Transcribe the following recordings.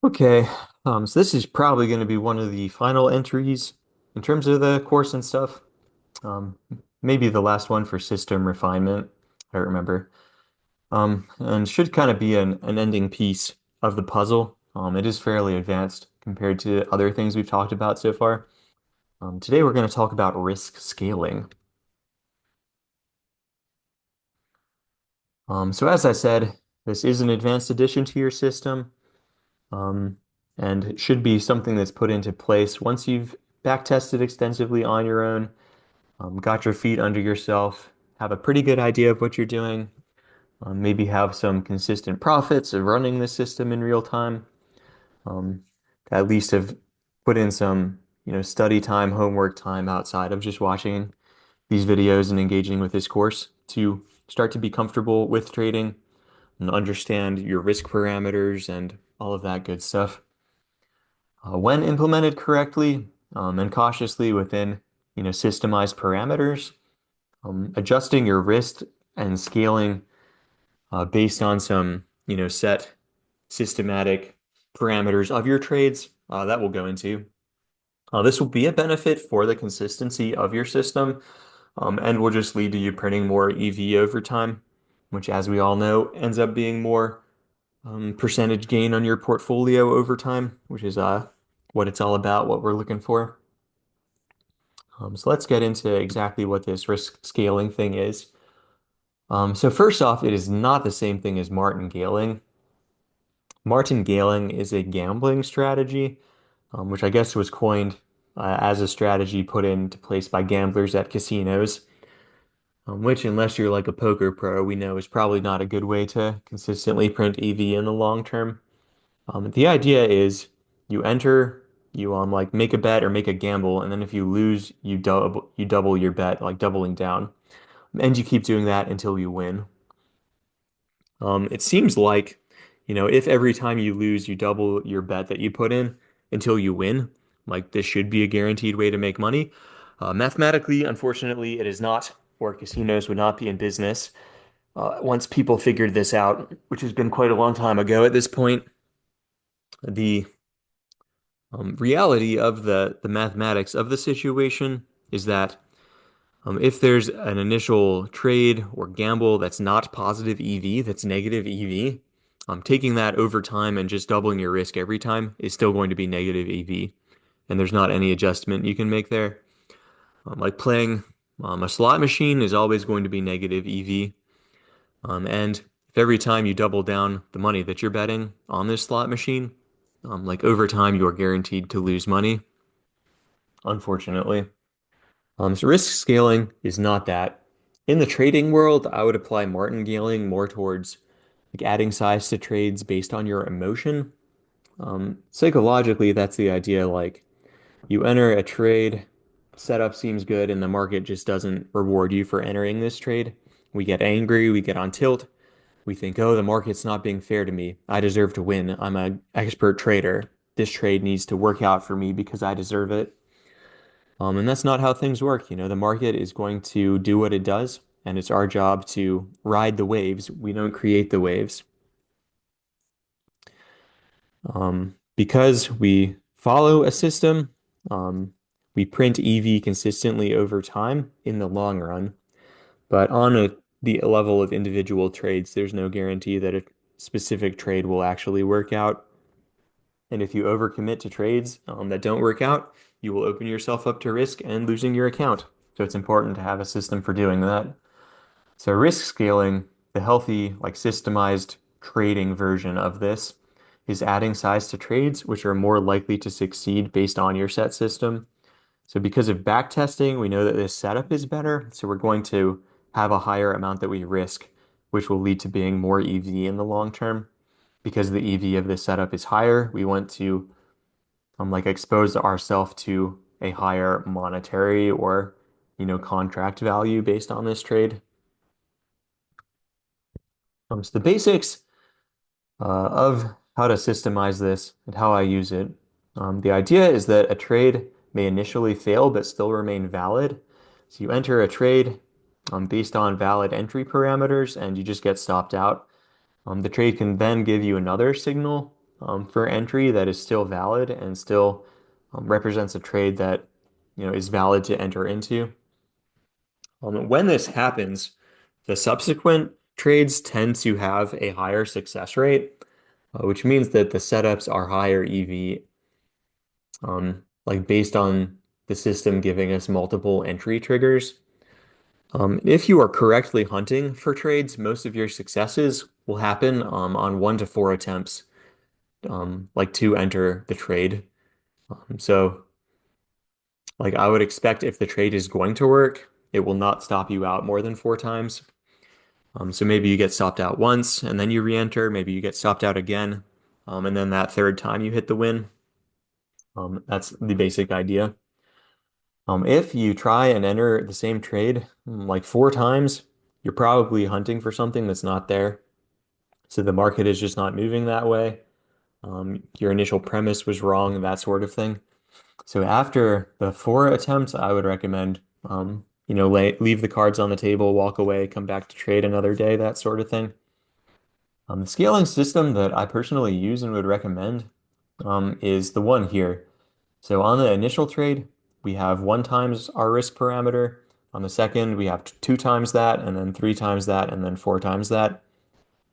Okay, so this is probably going to be one of the final entries in terms of the course and stuff. Um, Maybe the last one for system refinement. I don't remember. And should kind of be an ending piece of the puzzle. It is fairly advanced compared to other things we've talked about so far. Today we're going to talk about risk scaling. So as I said, this is an advanced addition to your system. Um, and it should be something that's put into place once you've back tested extensively on your own, got your feet under yourself, have a pretty good idea of what you're doing, maybe have some consistent profits of running the system in real time, um, at least have put in some, study time, homework time outside of just watching these videos and engaging with this course to start to be comfortable with trading and understand your risk parameters and all of that good stuff. When implemented correctly, and cautiously within, systemized parameters, adjusting your risk and scaling based on some, set systematic parameters of your trades, that will go into. This will be a benefit for the consistency of your system, and will just lead to you printing more EV over time, which, as we all know, ends up being more percentage gain on your portfolio over time, which is what it's all about, what we're looking for. So let's get into exactly what this risk scaling thing is. So first off, it is not the same thing as martingaling. Martingaling is a gambling strategy, which I guess was coined as a strategy put into place by gamblers at casinos, which, unless you're like a poker pro, we know is probably not a good way to consistently print EV in the long term. The idea is you enter, you like make a bet or make a gamble, and then if you lose, you double your bet, like doubling down. And you keep doing that until you win. It seems like, if every time you lose, you double your bet that you put in until you win, like this should be a guaranteed way to make money. Mathematically, unfortunately, it is not, or casinos would not be in business. Once people figured this out, which has been quite a long time ago at this point, the reality of the mathematics of the situation is that if there's an initial trade or gamble that's not positive EV, that's negative EV, taking that over time and just doubling your risk every time is still going to be negative EV. And there's not any adjustment you can make there. Like playing a slot machine is always going to be negative EV. And if every time you double down the money that you're betting on this slot machine, like over time, you're guaranteed to lose money, unfortunately. So risk scaling is not that. In the trading world, I would apply martingaling more towards like adding size to trades based on your emotion. Psychologically, that's the idea. Like you enter a trade, setup seems good, and the market just doesn't reward you for entering this trade. We get angry, we get on tilt. We think, oh, the market's not being fair to me. I deserve to win. I'm an expert trader. This trade needs to work out for me because I deserve it. And that's not how things work. The market is going to do what it does, and it's our job to ride the waves. We don't create the waves. Because we follow a system, we print EV consistently over time in the long run. But on the level of individual trades, there's no guarantee that a specific trade will actually work out. And if you overcommit to trades that don't work out, you will open yourself up to risk and losing your account. So it's important to have a system for doing that. So risk scaling, the healthy, like systemized trading version of this, is adding size to trades which are more likely to succeed based on your set system. So because of back testing, we know that this setup is better. So we're going to have a higher amount that we risk, which will lead to being more EV in the long term. Because the EV of this setup is higher, we want to like expose ourselves to a higher monetary or, contract value based on this trade. So the basics of how to systemize this and how I use it. The idea is that a trade may initially fail but still remain valid. So you enter a trade based on valid entry parameters and you just get stopped out. The trade can then give you another signal for entry that is still valid and still represents a trade that is valid to enter into. When this happens, the subsequent trades tend to have a higher success rate, which means that the setups are higher EV, like based on the system giving us multiple entry triggers. If you are correctly hunting for trades, most of your successes will happen on 1 to 4 attempts, like to enter the trade. So, like I would expect if the trade is going to work, it will not stop you out more than 4 times. So maybe you get stopped out once and then you re-enter. Maybe you get stopped out again, and then that third time you hit the win. That's the basic idea. If you try and enter the same trade like 4 times, you're probably hunting for something that's not there. So the market is just not moving that way. Your initial premise was wrong, that sort of thing. So after the 4 attempts, I would recommend, leave the cards on the table, walk away, come back to trade another day, that sort of thing. The scaling system that I personally use and would recommend is the one here. So on the initial trade, we have 1 times our risk parameter. On the second, we have 2 times that, and then 3 times that, and then 4 times that.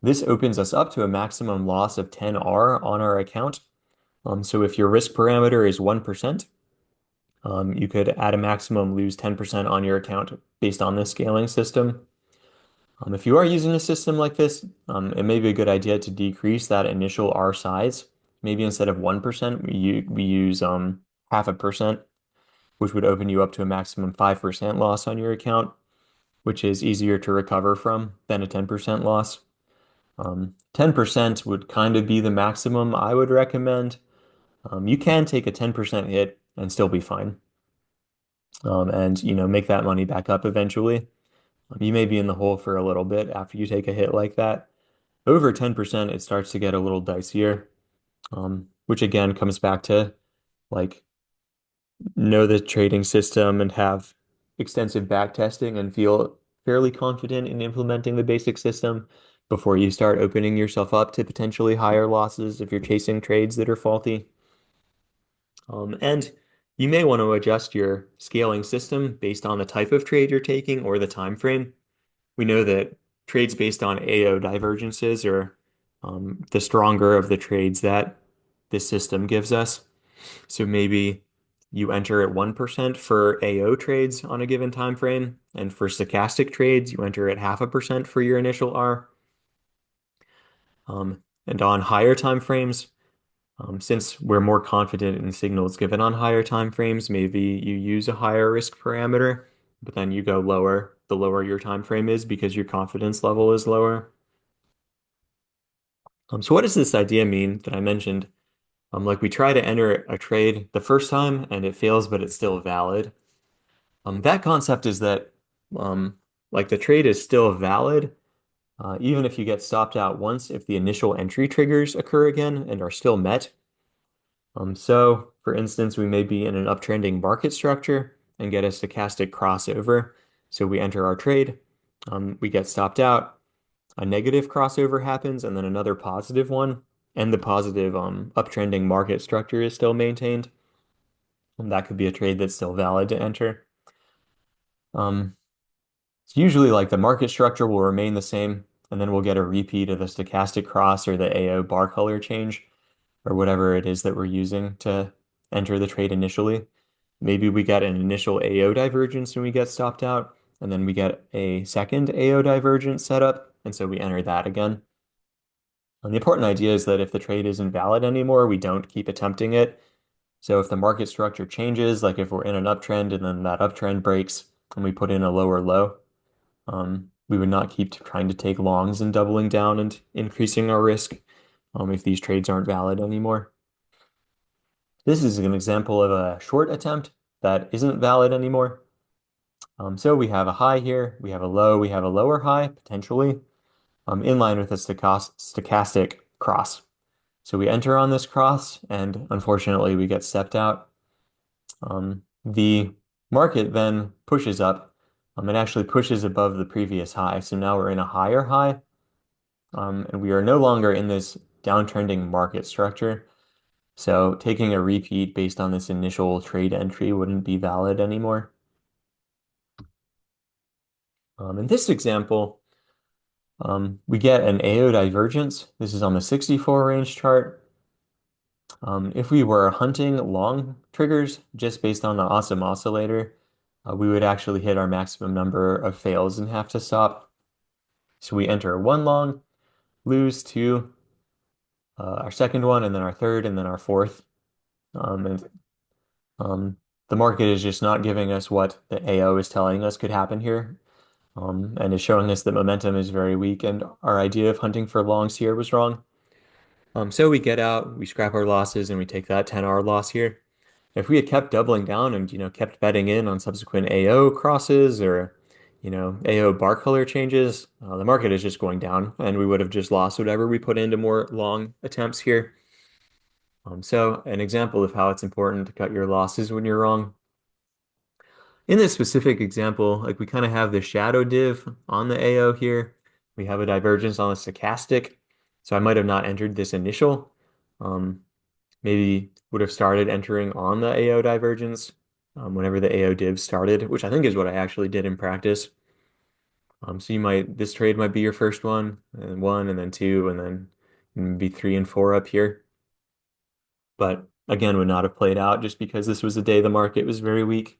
This opens us up to a maximum loss of 10R on our account. So if your risk parameter is 1%, you could at a maximum lose 10% on your account based on this scaling system. If you are using a system like this, it may be a good idea to decrease that initial R size. Maybe instead of 1%, we use 0.5%, which would open you up to a maximum 5% loss on your account, which is easier to recover from than a 10% loss. 10% would kind of be the maximum I would recommend. You can take a 10% hit and still be fine, and make that money back up eventually. You may be in the hole for a little bit after you take a hit like that. Over 10%, it starts to get a little dicier, which again comes back to like know the trading system and have extensive back testing and feel fairly confident in implementing the basic system before you start opening yourself up to potentially higher losses if you're chasing trades that are faulty. And you may want to adjust your scaling system based on the type of trade you're taking or the time frame. We know that trades based on AO divergences are the stronger of the trades that this system gives us. So maybe you enter at 1% for AO trades on a given time frame, and for stochastic trades, you enter at 0.5% for your initial R. And on higher time frames, since we're more confident in signals given on higher time frames, maybe you use a higher risk parameter, but then you go lower the lower your time frame is because your confidence level is lower. So what does this idea mean that I mentioned? Like we try to enter a trade the first time and it fails, but it's still valid. That concept is that um, like the trade is still valid, even if you get stopped out once, if the initial entry triggers occur again and are still met. So for instance, we may be in an uptrending market structure and get a stochastic crossover. So we enter our trade, we get stopped out, a negative crossover happens, and then another positive one, and the positive uptrending market structure is still maintained. And that could be a trade that's still valid to enter. Um, it's usually like the market structure will remain the same, and then we'll get a repeat of the stochastic cross or the AO bar color change, or whatever it is that we're using to enter the trade initially. Maybe we get an initial AO divergence when we get stopped out, and then we get a second AO divergence setup, and so we enter that again. And the important idea is that if the trade isn't valid anymore, we don't keep attempting it. So if the market structure changes, like if we're in an uptrend and then that uptrend breaks and we put in a lower low, we would not keep trying to take longs and doubling down and increasing our risk if these trades aren't valid anymore. This is an example of a short attempt that isn't valid anymore. So we have a high here, we have a low, we have a lower high, potentially, in line with a stochastic cross. So we enter on this cross, and unfortunately, we get stepped out. The market then pushes up. It actually pushes above the previous high. So now we're in a higher high, and we are no longer in this downtrending market structure. So taking a repeat based on this initial trade entry wouldn't be valid anymore. In this example, we get an AO divergence. This is on the 64 range chart. If we were hunting long triggers just based on the awesome oscillator, we would actually hit our maximum number of fails and have to stop. So we enter one long, lose two, our second one, and then our third, and then our fourth. And the market is just not giving us what the AO is telling us could happen here, and is showing us that momentum is very weak, and our idea of hunting for longs here was wrong. So we get out, we scrap our losses, and we take that 10R loss here. If we had kept doubling down and, kept betting in on subsequent AO crosses or, AO bar color changes, the market is just going down and we would have just lost whatever we put into more long attempts here. So an example of how it's important to cut your losses when you're wrong. In this specific example, like we kind of have the shadow div on the AO here. We have a divergence on the stochastic. So I might have not entered this initial. Um, Maybe would have started entering on the AO divergence whenever the AO div started, which I think is what I actually did in practice. So this trade might be your first one, and then two, and then maybe three and four up here. But again, would not have played out just because this was a day the market was very weak.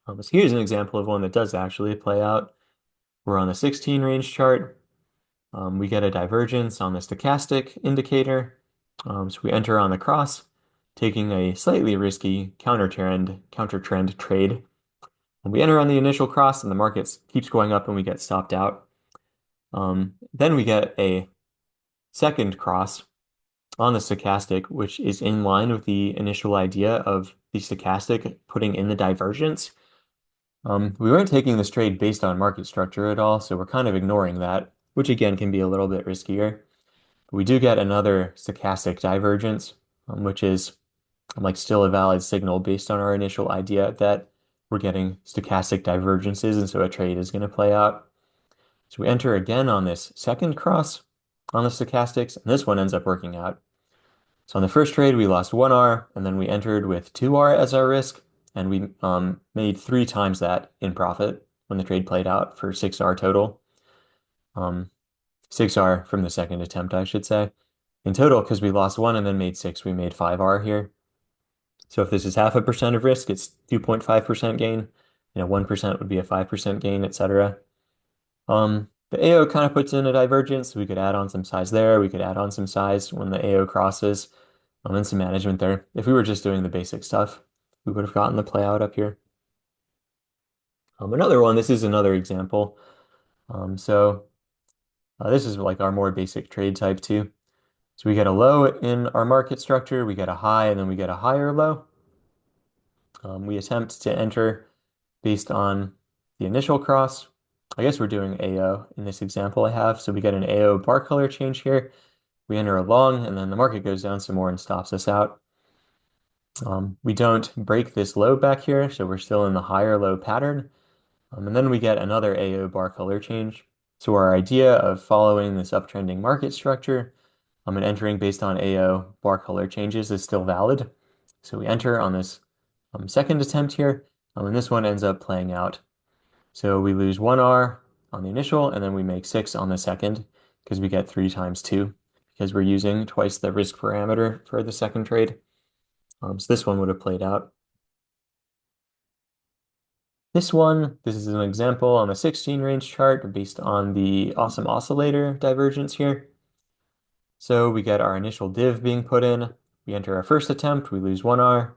So here's an example of one that does actually play out. We're on the 16 range chart. We get a divergence on the stochastic indicator. So we enter on the cross, taking a slightly risky counter trend trade. And we enter on the initial cross and the market keeps going up and we get stopped out. Then we get a second cross on the stochastic, which is in line with the initial idea of the stochastic putting in the divergence. We weren't taking this trade based on market structure at all, so we're kind of ignoring that, which again can be a little bit riskier. We do get another stochastic divergence, which is like still a valid signal based on our initial idea that we're getting stochastic divergences, and so a trade is going to play out. So we enter again on this second cross on the stochastics, and this one ends up working out. So on the first trade, we lost 1R, and then we entered with 2R as our risk, and we made 3 times that in profit when the trade played out for 6R total. 6R from the second attempt, I should say. In total, because we lost one and then made six, we made 5R here. So if this is 0.5% of risk, it's 2.5% gain. 1% would be a 5% gain, etc. The AO kind of puts in a divergence. We could add on some size there. We could add on some size when the AO crosses, and some management there. If we were just doing the basic stuff, we would have gotten the play out up here. Another one, this is another example. This is like our more basic trade type too. So we get a low in our market structure, we get a high, and then we get a higher low. We attempt to enter based on the initial cross. I guess we're doing AO in this example I have. So we get an AO bar color change here. We enter a long, and then the market goes down some more and stops us out. We don't break this low back here, so we're still in the higher low pattern. And then we get another AO bar color change. So our idea of following this uptrending market structure and entering based on AO bar color changes is still valid. So we enter on this second attempt here, and this one ends up playing out. So we lose 1R on the initial, and then we make 6 on the second because we get 3 times 2 because we're using twice the risk parameter for the second trade. So this one would have played out. This is an example on the 16 range chart based on the awesome oscillator divergence here. So we get our initial div being put in. We enter our first attempt, we lose 1R.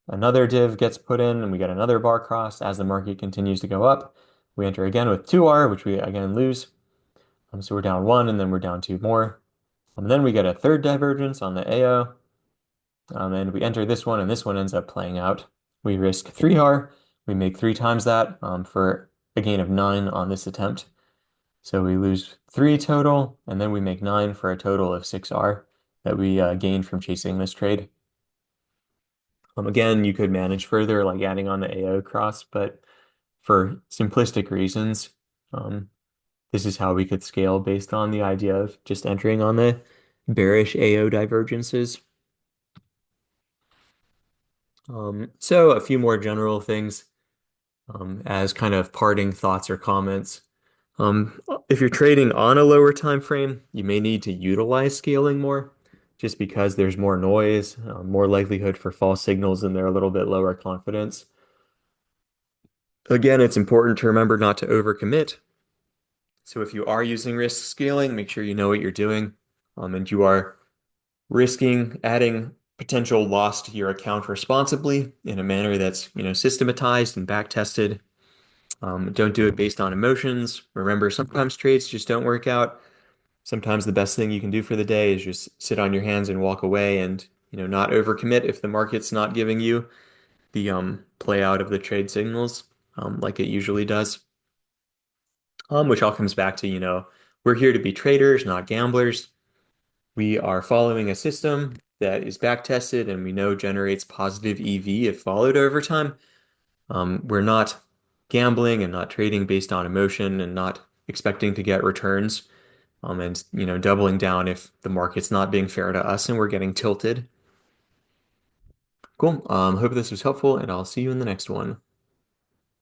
Another div gets put in and we get another bar cross as the market continues to go up. We enter again with 2R, which we again lose. So we're down 1 and then we're down 2 more. And then we get a third divergence on the AO. And we enter this one and this one ends up playing out. We risk 3R. We make 3 times that for a gain of 9 on this attempt. So we lose 3 total, and then we make 9 for a total of 6R that we gained from chasing this trade. Again, you could manage further, like adding on the AO cross, but for simplistic reasons, this is how we could scale based on the idea of just entering on the bearish AO divergences. So a few more general things as kind of parting thoughts or comments. If you're trading on a lower time frame, you may need to utilize scaling more just because there's more noise, more likelihood for false signals, and they're a little bit lower confidence. Again, it's important to remember not to overcommit. So if you are using risk scaling, make sure you know what you're doing, and you are risking adding potential loss to your account responsibly in a manner that's, systematized and back tested. Don't do it based on emotions. Remember, sometimes trades just don't work out. Sometimes the best thing you can do for the day is just sit on your hands and walk away and, not overcommit if the market's not giving you the play out of the trade signals like it usually does. Which all comes back to, we're here to be traders, not gamblers. We are following a system that is back tested and we know generates positive EV if followed over time. We're not gambling and not trading based on emotion and not expecting to get returns. And doubling down if the market's not being fair to us and we're getting tilted. Cool. Hope this was helpful, and I'll see you in the next one.